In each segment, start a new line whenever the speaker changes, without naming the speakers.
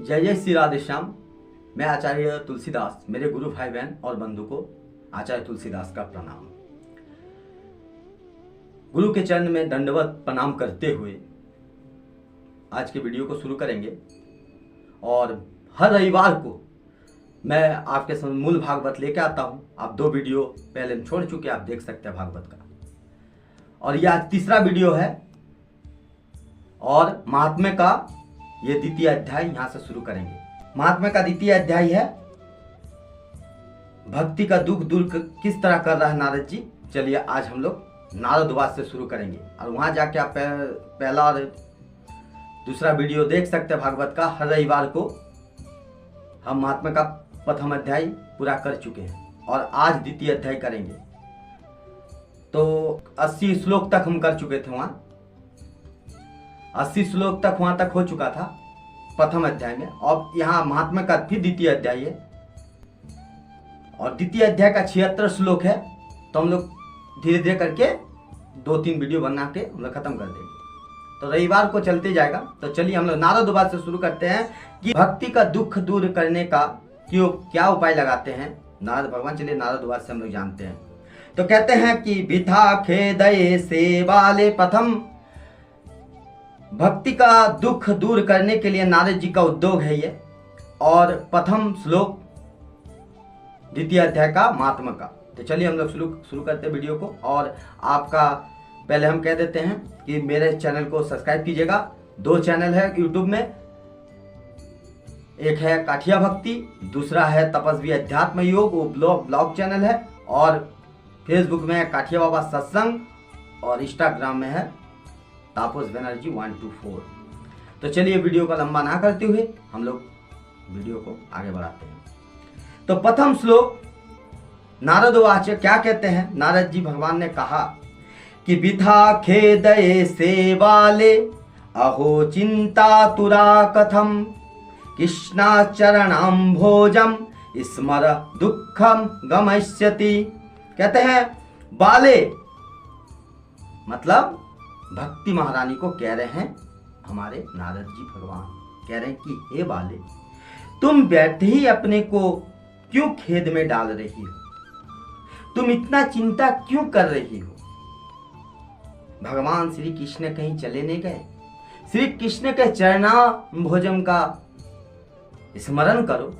जय जय श्री राधे श्याम। मैं आचार्य तुलसीदास, मेरे गुरु भाई बहन और बंधु को आचार्य तुलसीदास का प्रणाम। गुरु के चरण में दंडवत प्रणाम करते हुए आज के वीडियो को शुरू करेंगे। और हर रविवार को मैं आपके सामने मूल भागवत लेके आता हूँ। आप 2 वीडियो पहले हम छोड़ चुके, आप देख सकते हैं भागवत का, और यह आज तीसरा वीडियो है। और महात्म्य का ये द्वितीय अध्याय यहां से शुरू करेंगे। महात्म्य का द्वितीय अध्याय है भक्ति का दुख दूर किस तरह कर रहा है नारद जी। चलिए आज हम लोग नारदवाद से शुरू करेंगे, और वहां जाके आप पहला और दूसरा वीडियो देख सकते हैं भागवत का। हर रविवार को हम महात्म्य का प्रथम अध्याय पूरा कर चुके हैं और आज द्वितीय अध्याय करेंगे। तो 80 श्लोक तक हम कर चुके थे, वहां 80 श्लोक तक वहां तक हो चुका था प्रथम अध्याय में। और यहाँ महात्म्य का फिर द्वितीय अध्याय है, और द्वितीय अध्याय का 76 श्लोक है। तो हम लोग धीरे धीरे करके 2-3 वीडियो बना के हम लोग खत्म कर देंगे, तो रविवार को चलते जाएगा। तो चलिए हम लोग नारदवाद से शुरू करते हैं कि भक्ति का दुख दूर करने का क्या उपाय लगाते हैं नारद भगवान। चलिए नारदवाद से हम लोग जानते हैं। तो कहते हैं कि बिथा खेदये से वाले प्रथम, भक्ति का दुख दूर करने के लिए नारद जी का उद्योग है ये। और प्रथम श्लोक द्वितीय अध्याय का महात्म्य का। तो चलिए हम लोग शुरू करते हैं वीडियो को। और आपका पहले हम कह देते हैं कि मेरे चैनल को सब्सक्राइब कीजिएगा। 2 चैनल है यूट्यूब में, एक है काठिया भक्ति, दूसरा है तपस्वी अध्यात्म योग, वो ब्लॉग चैनल है। और फेसबुक में है काठिया बाबा सत्संग, और इंस्टाग्राम में है तापस बनर्जी 124। तो चलिए वीडियो को लंबा ना करते हुए हम लोग वीडियो को आगे बढ़ाते हैं। तो प्रथम श्लोक नारदवाच क्या कहते हैं। नारद जी भगवान ने कहा कि बिथा खेदये से वाले अहो चिंता तुरा कथम कृष्णाचरणाम भोजम स्मर दुखम गमयस्यति। कहते हैं बाले मतलब भक्ति महारानी को कह रहे हैं, हमारे नारद जी भगवान कह रहे हैं कि हे बाले, तुम बैठे ही अपने को क्यों खेद में डाल रही हो, तुम इतना चिंता क्यों कर रही हो। भगवान श्री कृष्ण कहीं चले नहीं गए। श्री कृष्ण के चरणा भोजम का स्मरण करो,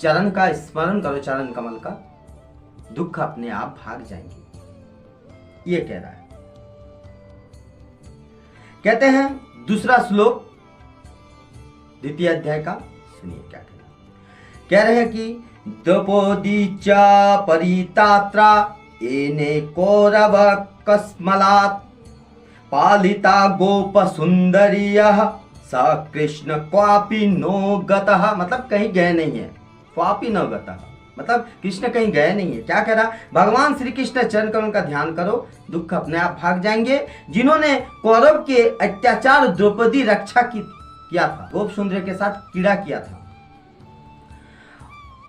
चरण का स्मरण करो, चरण कमल का, दुख अपने आप भाग जाएंगे, ये कह रहा है। कहते हैं दूसरा श्लोक द्वितीय अध्याय का, सुनिए क्या कह रहे हैं कि द्रौपदीचा परितात्रा एने कौरव कस्मलात् पालिता गोप सुंदरियः स कृष्ण क्वापि नो गतः। मतलब कहीं गए नहीं है, क्वापि नो गतः मतलब कृष्ण कहीं गए नहीं है। क्या कह रहा, भगवान श्री कृष्ण चरण कमल का ध्यान करो, दुख अपने आप भाग जाएंगे। जिन्होंने कौरव के अत्याचार द्रौपदी रक्षा किया था, गोप सुंदरी के साथ कीड़ा किया था,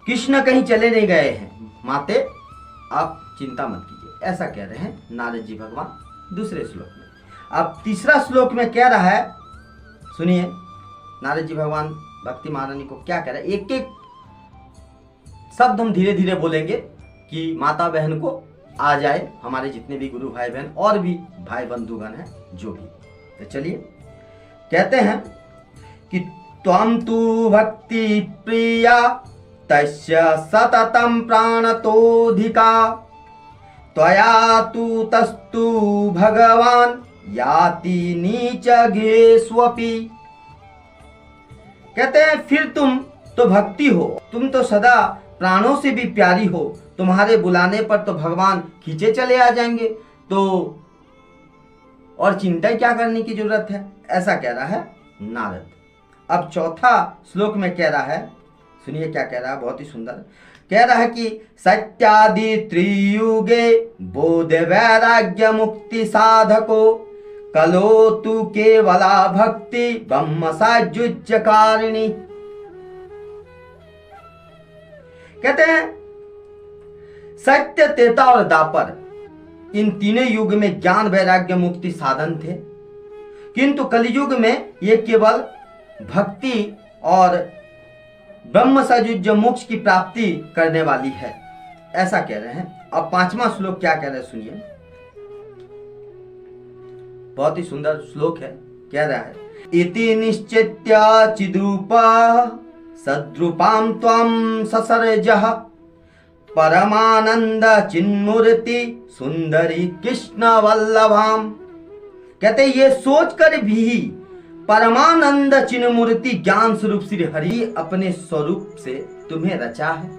कृष्ण कहीं चले नहीं गए हैं, माते आप चिंता मत कीजिए, ऐसा कह रहे हैं नारद जी भगवान दूसरे श्लोक में। अब तीसरा श्लोक में कह रहा है, सुनिए नारद जी भगवान भक्ति महारानी को क्या कह रहे हैं। एक एक शब्द हम धीरे धीरे बोलेंगे कि माता बहन को आ जाए, हमारे जितने भी गुरु भाई बहन और भी भाई बंधुगण हैं जो भी। तो चलिए कहते हैं कि त्वं तु भक्ति प्रिया तस्य सततं प्राणतोधिका त्वया तु तस्तु भगवान याति नीच गेष्वपि। कहते हैं फिर तुम तो भक्ति हो, तुम तो सदा प्राणों से भी प्यारी हो, तुम्हारे बुलाने पर तो भगवान खींचे चले आ जाएंगे, तो और चिंता क्या करने की जरूरत है, ऐसा कह रहा है नारद। अब चौथा श्लोक में कह रहा है, सुनिए क्या कह रहा है, बहुत ही सुंदर कह रहा है कि सत्यादि त्रियुगे बोध वैराग्य मुक्ति साधको कलो तु केवला भक्ति ब्रह्म सायुज्य कारिणी। कहते हैं सत्य, त्रेता और दापर इन तीनों युग में ज्ञान वैराग्य मुक्ति साधन थे, किंतु कलयुग में ये केवल भक्ति और ब्रह्म सयुज्य मोक्ष की प्राप्ति करने वाली है, ऐसा कह रहे हैं। अब 5वां श्लोक क्या कह रहे हैं सुनिए, बहुत ही सुंदर श्लोक है। कह रहा है इति निश्चित्य चिद्रूप सद्रूपां त्वं ससर्जः परमानंद चिन्मूर्ति सुंदरी कृष्ण वल्लभाम। कहते ये सोचकर भी परमानंद चिन्ह मूर्ति ज्ञान स्वरूप श्री हरि अपने स्वरूप से तुम्हें रचा है।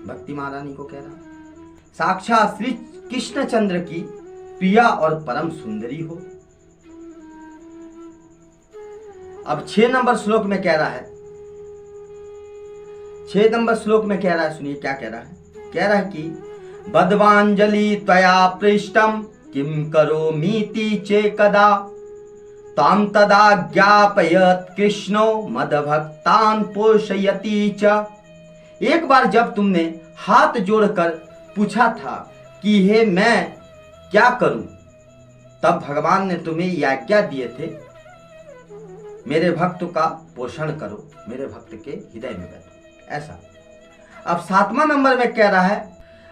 भक्ति महारानी को कह रहा है साक्षात श्री कृष्णचंद्र की प्रिया और परम सुंदरी हो। अब 6 नंबर श्लोक में कह रहा है, 6 नंबर श्लोक में कह रहा है, सुनिए क्या कह रहा है। कह रहा है कि बद्वांजलि त्वया पृष्टम किम करोमीति चेकदा ताम तदा ज्ञापयत कृष्णो मदभक्तान पोषयति च। एक बार जब तुमने हाथ जोड़कर पूछा था कि हे मैं क्या करूं, तब भगवान ने तुम्हें यह आज्ञा दिए थे मेरे भक्त का पोषण करो, मेरे भक्त के हृदय में बैठो, ऐसा। अब 7वां नंबर में कह रहा है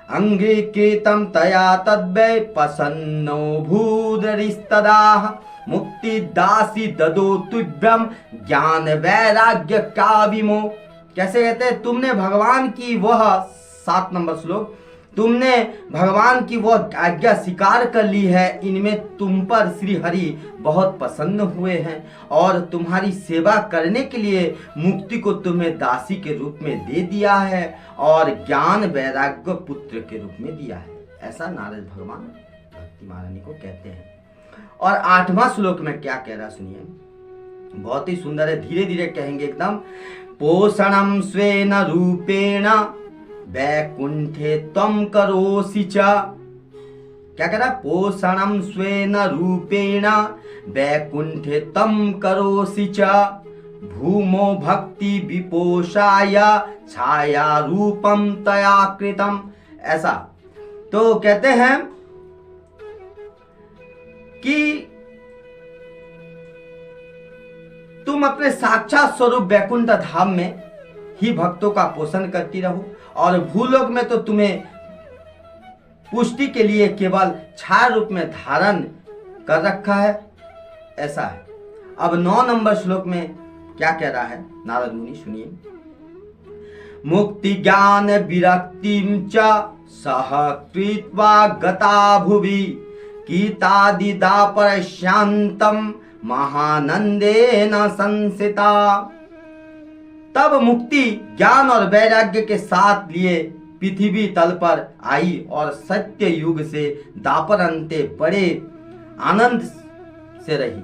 अंगीकृतम तया तद्वै प्रसन्नो भूदरिस्तदाह मुक्ति दासी ददो तुभ्यम ज्ञान वैराग्य का विमो। कैसे कहते हैं, तुमने भगवान की वह 7 नंबर श्लोक, तुमने भगवान की वो आज्ञा स्वीकार कर ली है, इनमें तुम पर श्री हरि बहुत प्रसन्न हुए हैं और तुम्हारी सेवा करने के लिए मुक्ति को तुम्हें दासी के रूप में दे दिया है और ज्ञान वैराग्य पुत्र के रूप में दिया है, ऐसा नारद भगवान भक्ति महारानी को कहते हैं। और 8वां श्लोक में क्या कह रहा सुनिए, बहुत ही सुंदर है, धीरे धीरे कहेंगे एकदम। पोषणम स्वेन रूपेण वैकुंठे त्वं करोसि च। क्या कह रहा है, पोषणम स्वेन रूपेण वैकुंठे त्वं करोसि च भूमो भक्ति विपोषाय छाया रूपम तया कृतम, ऐसा। तो कहते हैं कि तुम अपने साक्षात स्वरूप वैकुंठ धाम में ही भक्तों का पोषण करती रहो और भूलोक में तो तुम्हें पुष्टि के लिए केवल छाया रूप में धारण कर रखा है, ऐसा है। अब 9 नंबर श्लोक में क्या कह रहा है नारद मुनि, सुनिए। मुक्ति ज्ञान विरक्तिम च सह कृत्वा गता भुवि गीतादिदा परशांतम महानंदेन संसिता। तब मुक्ति ज्ञान और वैराग्य के साथ लिए पृथ्वी तल पर आई और सत्य युग से दापर अंते बड़े आनंद से रही,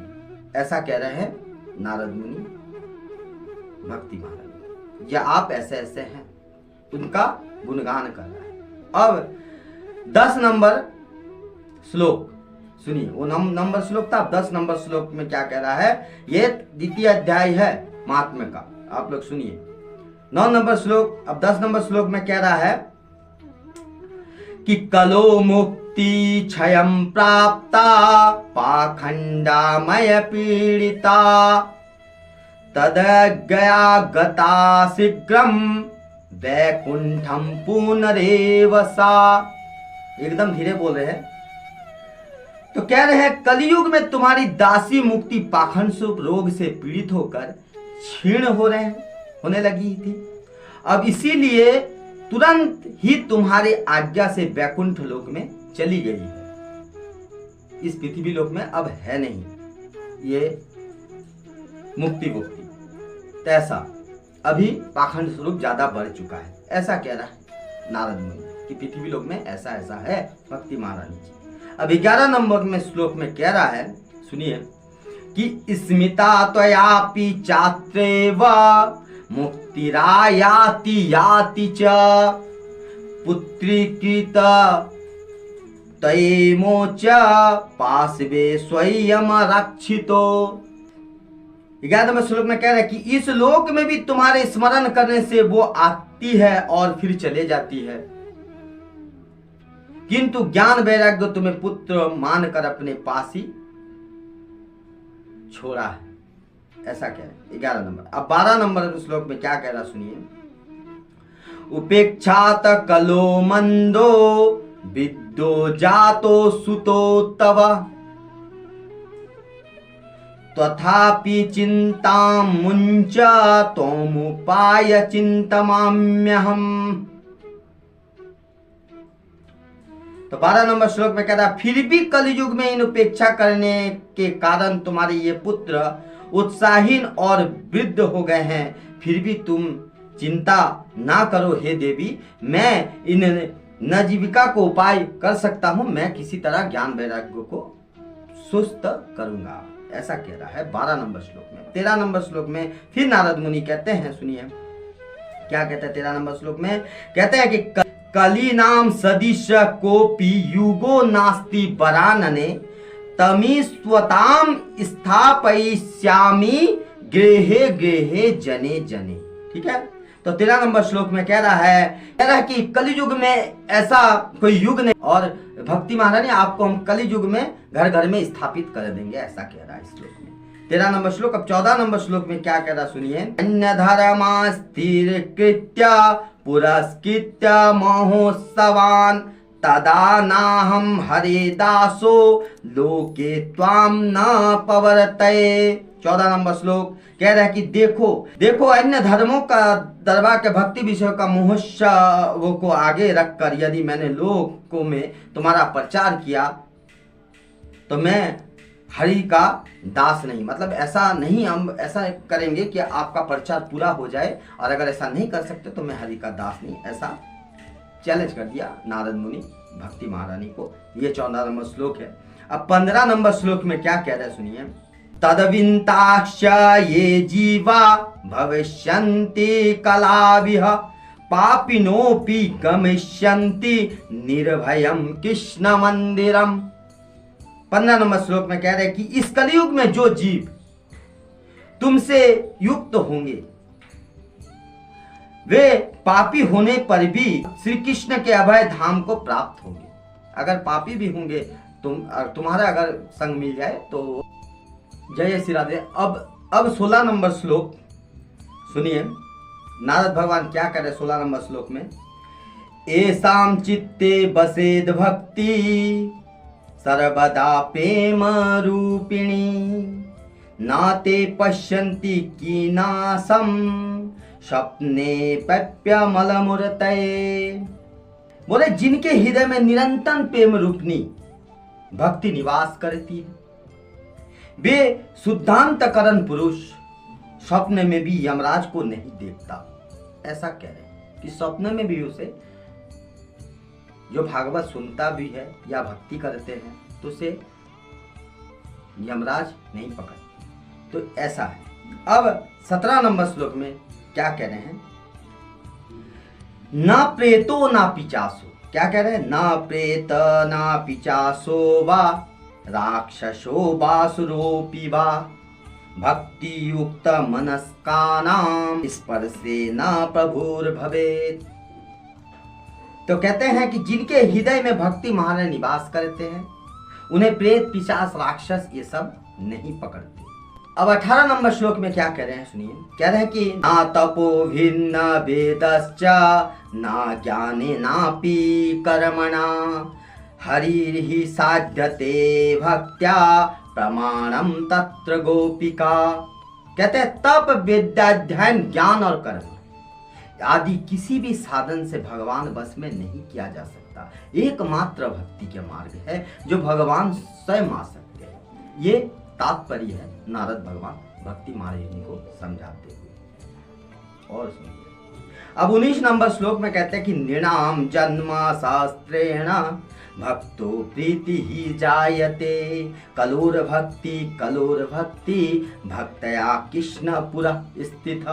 ऐसा कह रहे हैं नारद मुनि भक्ति महाराज। या आप ऐसे ऐसे हैं, उनका गुणगान कर रहा है। अब 10 नंबर श्लोक सुनिए, वो नंबर श्लोक था। 10 नंबर श्लोक में क्या कह रहा है, ये द्वितीय अध्याय है महात्म्य का, आप लोग सुनिए। 9 नंबर श्लोक, अब 10 नंबर श्लोक में कह रहा है कि कलो मुक्ति क्षयं प्राप्ता पाखंडामय पीड़िता तद गया गता शीघ्रम वैकुंठम पुनरेव सा। एकदम धीरे बोल रहे हैं। तो कह रहे हैं कलयुग में तुम्हारी दासी मुक्ति पाखंड स्वरूप रोग से पीड़ित होकर क्षीण होने लगी थी। अब इसीलिए तुरंत ही तुम्हारे आज्ञा से वैकुंठ लोक में चली गई है, इस पृथ्वी लोक में अब है नहीं ये मुक्ति। तो ऐसा अभी पाखंड स्वरूप ज्यादा बढ़ चुका है, ऐसा कह रहा है नारद मुनि कि पृथ्वी लोक में ऐसा ऐसा है भक्ति महारानी जी। अब 11 नंबर में श्लोक में कह रहा है, सुनिए कि स्मिता त्वयापि चात्रेव मुक्तिरायाति याति च पुत्रीकृत तयेमो च पार्श्वे स्वयं रक्षितो। 11वें श्लोक में कह रहा है कि इस लोक में भी तुम्हारे स्मरण करने से वो आती है और फिर चले जाती है, किंतु ज्ञान वैराग्य तुम्हें पुत्र मानकर अपने पास ही छोड़ा है, ऐसा कह रहे 11 नंबर। अब 12 नंबर श्लोक में क्या कह रहा सुनिए उपेक्षात कलो मंदो विद्यो जातो सुतो तव तथापि चिंतां मुंच तोमुपाय चिंतमाम्यहम्। तो 12 नंबर श्लोक में कहता है, फिर भी कलयुग में इन उपेक्षा करने के कारण तुम्हारे ये पुत्र उत्साहीन और वृद्ध हो गए हैं, फिर भी तुम चिंता ना करो हे देवी, मैं इन नजीविका को उपाय कर सकता हूं, मैं किसी तरह ज्ञान वैराग्य को सुस्त करूंगा, ऐसा कह रहा है 12 नंबर श्लोक में। 13 नंबर श्लोक में फिर नारद मुनि कहते हैं, सुनिए क्या कहते हैं 13 नंबर श्लोक में, कहते हैं कि कलीनाम सदिश कोपि युगो नास्ति वरानने तमीस्वताम स्थापयिष्यामि गृहे गृहे जने जने। ठीक है, तो 13 नंबर श्लोक में कह रहा है कि कलयुग में ऐसा कोई युग नहीं, और भक्ति महारानी आपको हम कलयुग में घर घर में स्थापित कर देंगे, ऐसा कह रहा है इस श्लोक में 13 नंबर श्लोक। अब 14 नंबर श्लोक में क्या कह रहा सुनिए, अन्य धर्मा स्थिर कृत्य पुरस्कृत्य महोत्सवान तदा नाहम हरे दासो लोके त्वाम न पवर्तये। 14 नंबर श्लोक कह रहा है कि देखो देखो अन्य धर्मों का दरबार के भक्ति विषय का महोत्सव को आगे रखकर यदि मैंने लोगों में तुम्हारा प्रचार किया तो मैं हरि का दास नहीं, मतलब ऐसा नहीं, हम ऐसा करेंगे कि आपका प्रचार पूरा हो जाए, और अगर ऐसा नहीं कर सकते तो मैं हरि का दास नहीं, ऐसा चैलेंज कर दिया नारद मुनि भक्ति महारानी को। ये 14 नंबर श्लोक है। अब 15 नंबर श्लोक में क्या कह रहे हैं सुनिए, तदविंताक्ष ये जीवा भविष्यन्ति कलाविह पापिनोपि गमिष्यन्ति निर्भयम कृष्ण मंदिरम। 15 नंबर श्लोक में कह रहे हैं कि इस कलयुग में जो जीव तुमसे युक्त होंगे वे पापी होने पर भी श्री कृष्ण के अभय धाम को प्राप्त होंगे। अगर पापी भी होंगे तुम्हारा अगर संग मिल जाए तो जय श्री राधे। अब 16 नंबर श्लोक सुनिए, नारद भगवान क्या कर रहे 16 नंबर श्लोक में, एसाम चित्ते बसेद भक्ति सर्वदा प्रेम रूपिणी नाते पश्यन्ति कीनासम स्वप्ने पप्यमलमुरतये। बोले जिनके हृदय में निरंतर प्रेम रूपनी भक्ति निवास करती है वे शुद्धांतकरण पुरुष स्वप्न में भी यमराज को नहीं देखता। ऐसा कह रहे हैं कि स्वप्न में भी उसे जो भागवत सुनता भी है या भक्ति करते हैं तो उसे यमराज नहीं पकड़ते, तो ऐसा है। अब 17 नंबर श्लोक में क्या कह रहे हैं, ना प्रेतो ना पिचासो। क्या कह रहे हैं, ना प्रेत ना पिचासो वा राक्षसो बासुरोपि वा भक्ति युक्त मनस्कानाम स्पर्शे न प्रभुर्भवेत्। तो कहते हैं कि जिनके हृदय में भक्ति महारानी निवास करते हैं उन्हें प्रेत पिशाच राक्षस ये सब नहीं पकड़ते। अब 18 नंबर श्लोक में क्या कह रहे हैं सुनिए, कह रहे हैं कि ना तपो भिन्न वेदश्च ना ज्ञाने नापि कर्मणा हरिर्हि साध्यते भक्त्या प्रमाणम तत्र गोपिका। कहते हैं तप विद्या ध्यान ज्ञान और कर्म आदि किसी भी साधन से भगवान बस में नहीं किया जा सकता, एकमात्र भक्ति के मार्ग है जो भगवान स्वयं आ सकते हैं। ये तात्पर्य है नारद भगवान भक्ति महारानी को समझाते हुए। और सुनिए अब 19 नंबर श्लोक में कहते हैं कि नृणाम जन्म शास्त्रेण भक्तो प्रीति ही जायते कलोर भक्ति भक्तया कृष्ण पुरा स्थित।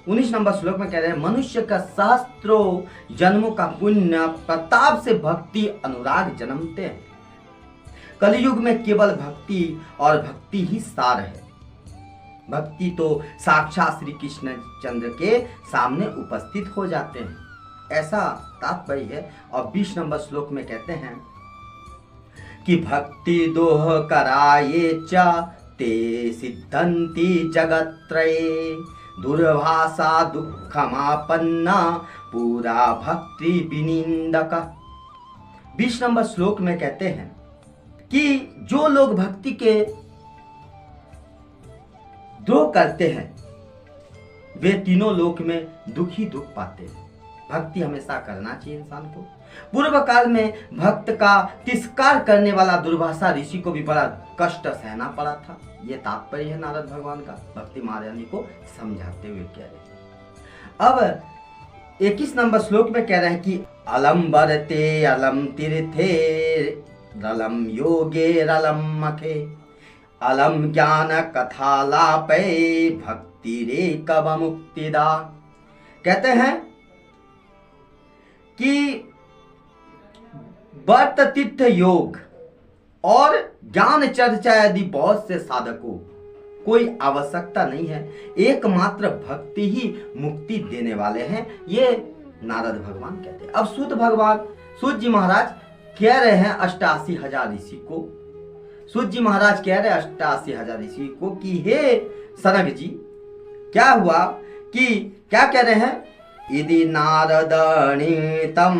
19 नंबर श्लोक में कह रहे हैं मनुष्य का सहस्त्रों जन्मों का पुण्य प्रताप से भक्ति अनुराग जन्मते हैं। कलयुग में केवल भक्ति और भक्ति ही सार है। भक्ति तो साक्षात श्री कृष्ण चंद्र के सामने उपस्थित हो जाते हैं, ऐसा तात्पर्य है। और 20 नंबर श्लोक में कहते हैं कि भक्ति दोह कराये च ते सिद्धंति जगत्रये दुर्भाषा दुखमापन्ना पूरा भक्ति विनिंदक। 20 नंबर श्लोक में कहते हैं कि जो लोग भक्ति के द्रोह करते हैं वे तीनों लोक में दुख ही दुख पाते हैं। भक्ति हमेशा करना चाहिए इंसान को। पूर्व काल में भक्त का तिरस्कार करने वाला दुर्भाषा ऋषि को भी बड़ा कष्ट सहना पड़ा था। ये तात्पर्य है नारद भगवान का भक्ति महारानी को समझाते हुए कह रहे। अब 21 नंबर श्लोक में कह रहे हैं कि अलम बरते अलम तीर्थे रलम योगे रलम मखे अलम ज्ञान कथालापे भक्ति रे कब मुक्तिदा। कहते हैं कि व्रत तीर्थ योग और ज्ञान चर्चा आदि बहुत से साधकों कोई आवश्यकता नहीं है, एकमात्र भक्ति ही मुक्ति देने वाले हैं, ये नारद भगवान कहते हैं। अब सूत जी महाराज कह रहे हैं 88,000 ऋषि को, सूत जी महाराज कह रहे हैं 88,000 ऋषि को कि हे सनक जी, क्या हुआ कि क्या कह रहे हैं, यदि नारदणीतम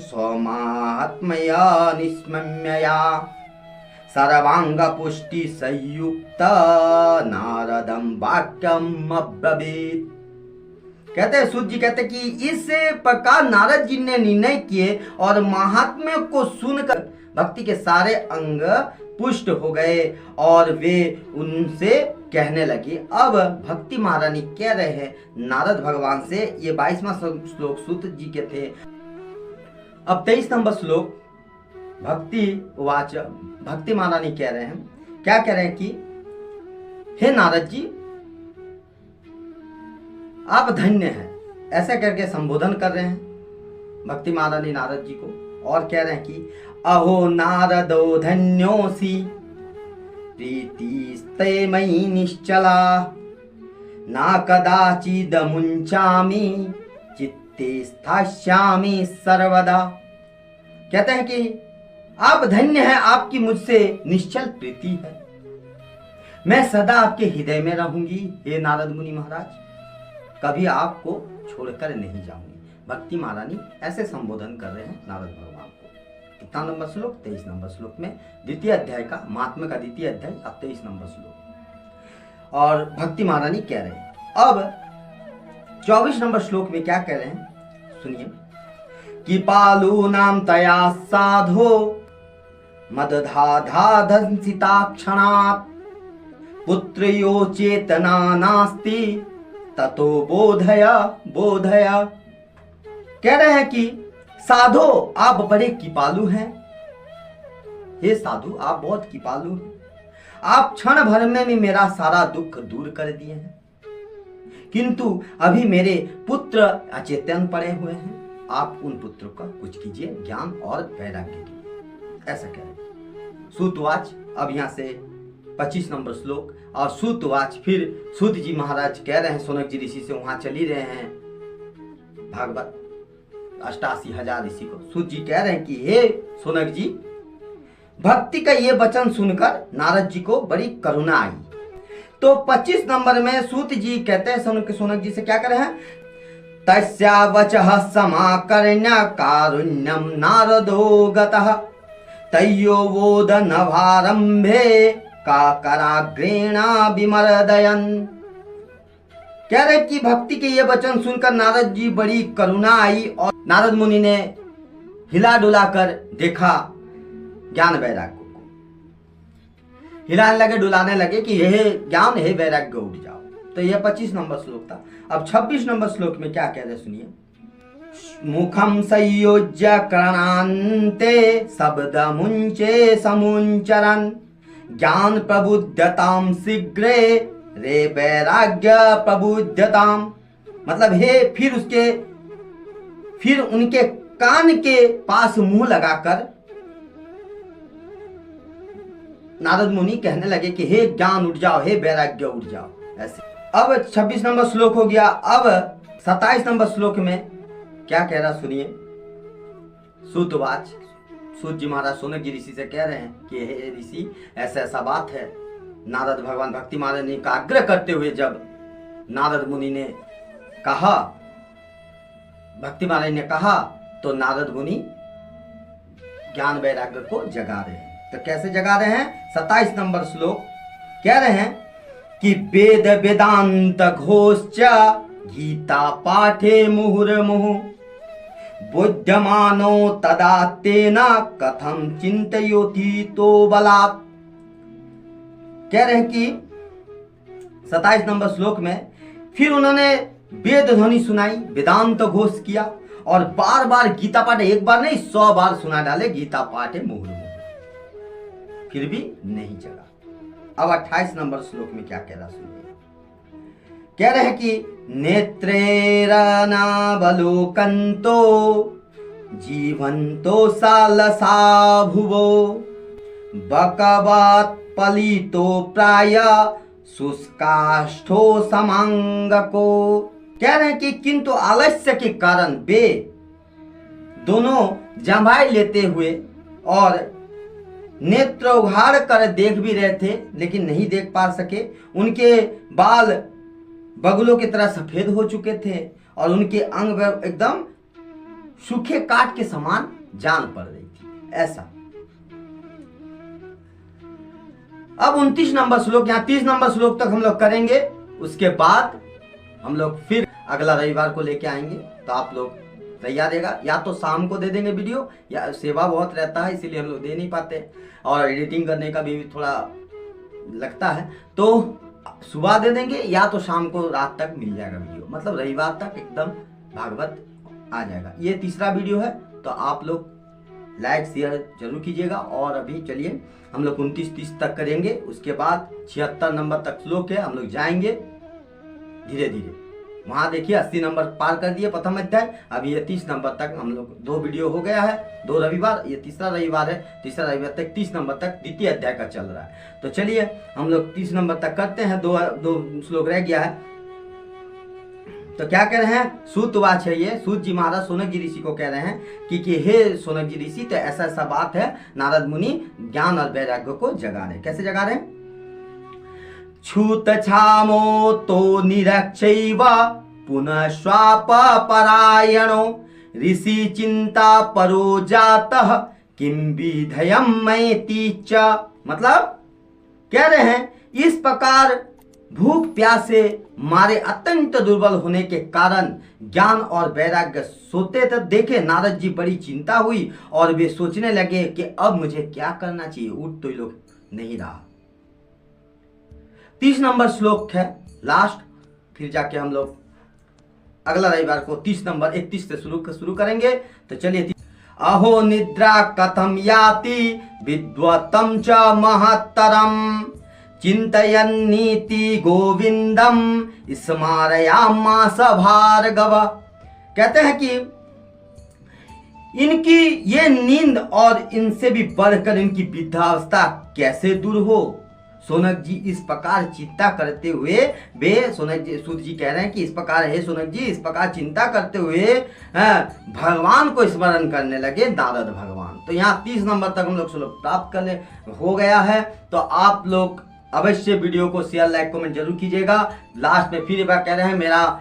स्वमात्मया निस्मम्यया सर्वांग पुष्टि संयुक्त नारदम वाक्यम अब्रवीत। कहते हैं सूत जी कहते हैं कि इस प्रकार नारद जी ने निर्णय किए और महात्म्य को सुनकर भक्ति के सारे अंग पुष्ट हो गए और वे उनसे कहने लगी। अब भक्ति महारानी कह रहे हैं नारद भगवान से, ये 22वां श्लोक सूत जी के थे। अब 23 नंबर श्लोक भक्ति उवाच, भक्ति महारानी कह रहे हैं, क्या कह रहे हैं कि हे नारद जी आप धन्य हैं, ऐसा करके संबोधन कर रहे हैं भक्ति महारानी नारद जी को। और कह रहे हैं कि अहो नारदो धन्योसी प्रीतिस्ते मयि निश्चला ना कदाचिद मुंचामि चित्ते स्थास्यामि सर्वदा। कहते हैं कि आप धन्य हैं, आपकी मुझसे निश्चल प्रीति है, मैं सदा आपके हृदय में रहूंगी हे नारद मुनि महाराज, कभी आपको छोड़कर नहीं जाऊंगी। भक्ति महारानी ऐसे संबोधन कर रहे हैं नारद भगवान को। कितना नंबर श्लोक, 23 नंबर श्लोक में द्वितीय अध्याय का, महात्म्य का द्वितीय अध्याय, अब 23 नंबर श्लोक। और भक्ति महारानी कह रहे हैं। अब 24 नंबर श्लोक में क्या कह रहे हैं सुनिए, कि पालू नाम तया साधो मदधाधाधंसिताक्षणात् पुत्र्यो चेतना नास्ति ततो बोधया बोधया। कह रहे हैं कि साधो आप बड़े कृपालु हैं, हे साधु आप बहुत कृपालु हैं, आप क्षण भर में भी मेरा सारा दुख दूर कर दिए हैं, किंतु अभी मेरे पुत्र अचेतन पड़े हुए हैं, आप उन पुत्रों का कुछ कीजिए ज्ञान और वैराग्य के लिए, ऐसा कह रहे हैं। सूतवाच, अब यहाँ से 25 नंबर श्लोक। और सूतवाच, फिर सूत जी महाराज कह रहे हैं सोनक जी ऋषि से, वहां चली रहे हैं भागवत 88,000 ऋषि को। सूत जी कह रहे हैं कि हे सोनक जी, भक्ति का ये वचन सुनकर नारद जी को बड़ी करुणा आई। तो 25 नंबर में सूत जी कहते हैं सोनक जी से, क्या कर रहे हैं, तस्या वचः समाकर्ण्य कारुण्यम नारदो गतः तय्यो वोद नभारंभे का कराग्रेणा विमर्दयन्। कह रहे कि भक्ति के ये वचन सुनकर नारद जी बड़ी करुणा आई और नारद मुनि ने हिला डुला कर देखा ज्ञान वैराग्य को, हिलाने लगे डुलाने लगे कि हे ज्ञान हे वैराग्य उठ जाओ। तो यह 25 नंबर श्लोक था। अब 26 नंबर श्लोक में क्या कह रहे सुनिए, मुखम संयोज्य करणान्ते शब्द मुंचे समुंचरन ज्ञान प्रबुद्धताम शीघ्रे रे वैराग्य प्रबुद्धताम। मतलब हे फिर उनके कान के पास मुंह लगाकर नारद मुनि कहने लगे कि हे ज्ञान उठ जाओ, हे वैराग्य उठ जाओ, ऐसे। अब 26 नंबर श्लोक हो गया। अब 27 नंबर श्लोक में क्या कह रहा सुनिए, सूतवाच, सूत जी महाराज सोनक जी ऋषि से कह रहे हैं कि हे ऋषि ऐसा ऐसा बात है। नारद भगवान भक्ति महाराज ने का आग्रह करते हुए जब नारद मुनि ने कहा, भक्ति महाराज ने कहा, तो नारद मुनि ज्ञान वैराग्य को जगा रहे हैं। तो कैसे जगा रहे हैं? 27 नंबर श्लोक कह रहे हैं कि वेद वेदांत घोश्च गीता पाठे मुहुर्मुहु बुध्यमानो तदा तेना कथम चिंतयोति तो बलात्। कह रहे हैं कि 27 नंबर श्लोक में फिर उन्होंने वेद ध्वनि सुनाई, वेदांत घोष किया और बार बार गीता पाठ, एक बार नहीं 100 बार सुना डाले गीता पाठ मुहुर्मुहु, फिर भी नहीं जगा। अब 28 नंबर श्लोक में क्या कह रहा सुनिए। कह रहे हैं कि नेत्रेरनावलोकन्तो जीवन्तो सालसा भुवो बकवात् पलितो प्राय शुष्काष्ठो समांगको। कह रहे हैं कि किंतु आलस्य के कारण वे दोनों जम्भाई लेते हुए और नेत्र उघाड़ कर देख भी रहे थे लेकिन नहीं देख पा सके। उनके बाल बगुलों की तरह सफेद हो चुके थे और उनके अंग एकदम सूखे काट के समान जान पड़ रही थी, ऐसा। अब 29 नंबर श्लोक, यहाँ 30 नंबर श्लोक तक हम लोग करेंगे, उसके बाद हम लोग फिर अगला रविवार को लेके आएंगे। तो आप लोग तैयार रहेगा, या तो शाम को दे देंगे वीडियो, या सेवा बहुत रहता है इसीलिए हम लोग दे नहीं पाते और एडिटिंग करने का भी थोड़ा लगता है, तो सुबह दे देंगे या तो शाम को रात तक मिल जाएगा वीडियो, मतलब रविवार तक एकदम भागवत आ जाएगा। ये तीसरा वीडियो है, तो आप लोग लाइक शेयर जरूर कीजिएगा। और अभी चलिए हम लोग 29-30 तक करेंगे, उसके बाद 76 नंबर तक श्लोक है, हम लोग जाएंगे धीरे धीरे। वहां देखिए 80 नंबर पार कर दिए प्रथम अध्याय, अभी ये 30 नंबर तक हम लोग 2 वीडियो हो गया है, 2 रविवार, ये तीसरा रविवार है, तीसरा रविवार तक 30 नंबर तक द्वितीय अध्याय का चल रहा है। तो चलिए हम लोग 30 नंबर तक करते हैं, 2 श्लोक रह गया है। तो क्या कह रहे हैं? सूतवाच है ये, सूत जी महाराज सोनक जी ऋषि को कह रहे हैं कि हे सोनक जी ऋषि, तो ऐसा ऐसा बात है, नारद मुनि ज्ञान और वैराग्य को जगा रहे। कैसे जगा रहे? छूत छामो तो निरक्षैव पुनः स्वाप परायणो ऋषि चिंता परो जातः किम विधयम मैति च। मतलब कह रहे हैं इस प्रकार भूख प्यासे मारे अत्यंत दुर्बल होने के कारण ज्ञान और वैराग्य सोते थे। देखे नारद जी बड़ी चिंता हुई और वे सोचने लगे कि अब मुझे क्या करना चाहिए, उठ तो लोग नहीं रहा। 30 नंबर श्लोक है लास्ट, फिर जाके हम लोग अगला रविवार को 30 नंबर 31 से शुरू करेंगे। तो चलिए, अहो निद्रा कथम याति विद्वतम च महत्तरम चिंतयन्नीति गोविंदम स्मारयामास भार्गव। कहते हैं कि इनकी ये नींद और इनसे भी बढ़कर इनकी वृद्धावस्था कैसे दूर हो। सोनक जी इस प्रकार चिंता करते हुए वे सोनक जी सूत जी कह रहे हैं कि इस प्रकार है सोनक जी, इस प्रकार चिंता करते हुए भगवान को स्मरण करने लगे, नारद भगवान। तो यहाँ 30 नंबर तक हम लोग श्लोक प्राप्त कर ले हो गया है। तो आप लोग अवश्य वीडियो को शेयर लाइक कमेंट जरूर कीजिएगा। लास्ट में फिर एक बार कह रहे हैं, मेरा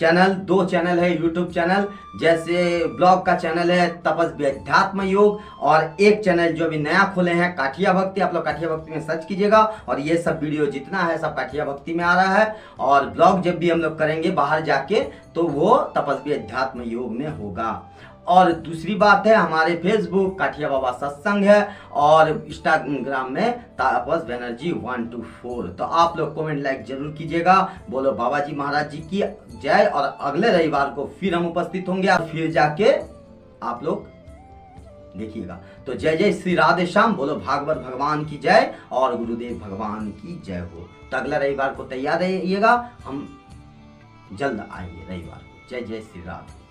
चैनल 2 चैनल है यूट्यूब चैनल, जैसे ब्लॉग का चैनल है तपस्वी अध्यात्म योग, और एक चैनल जो अभी नया खोले हैं काठिया भक्ति। आप लोग काठिया भक्ति में सर्च कीजिएगा और ये सब वीडियो जितना है सब काठिया भक्ति में आ रहा है। और ब्लॉग जब भी हम लोग करेंगे बाहर जाके तो वो तपस्वी अध्यात्म योग में होगा। और दूसरी बात है, हमारे फेसबुक काठिया बाबा सत्संग है और इंस्टाग्राम में तापस बनर्जी 124। तो आप लोग कमेंट लाइक जरूर कीजिएगा। बोलो बाबा जी महाराज जी की जय। और अगले रविवार को फिर हम उपस्थित होंगे और फिर जाके आप लोग देखिएगा। तो जय जय श्री राधे श्याम। बोलो भागवत भगवान की जय और गुरुदेव भगवान की जय हो। तो अगला रविवार को तैयार रहिएगा, हम जल्द आएंगे रविवार को। जय जय श्री राधे।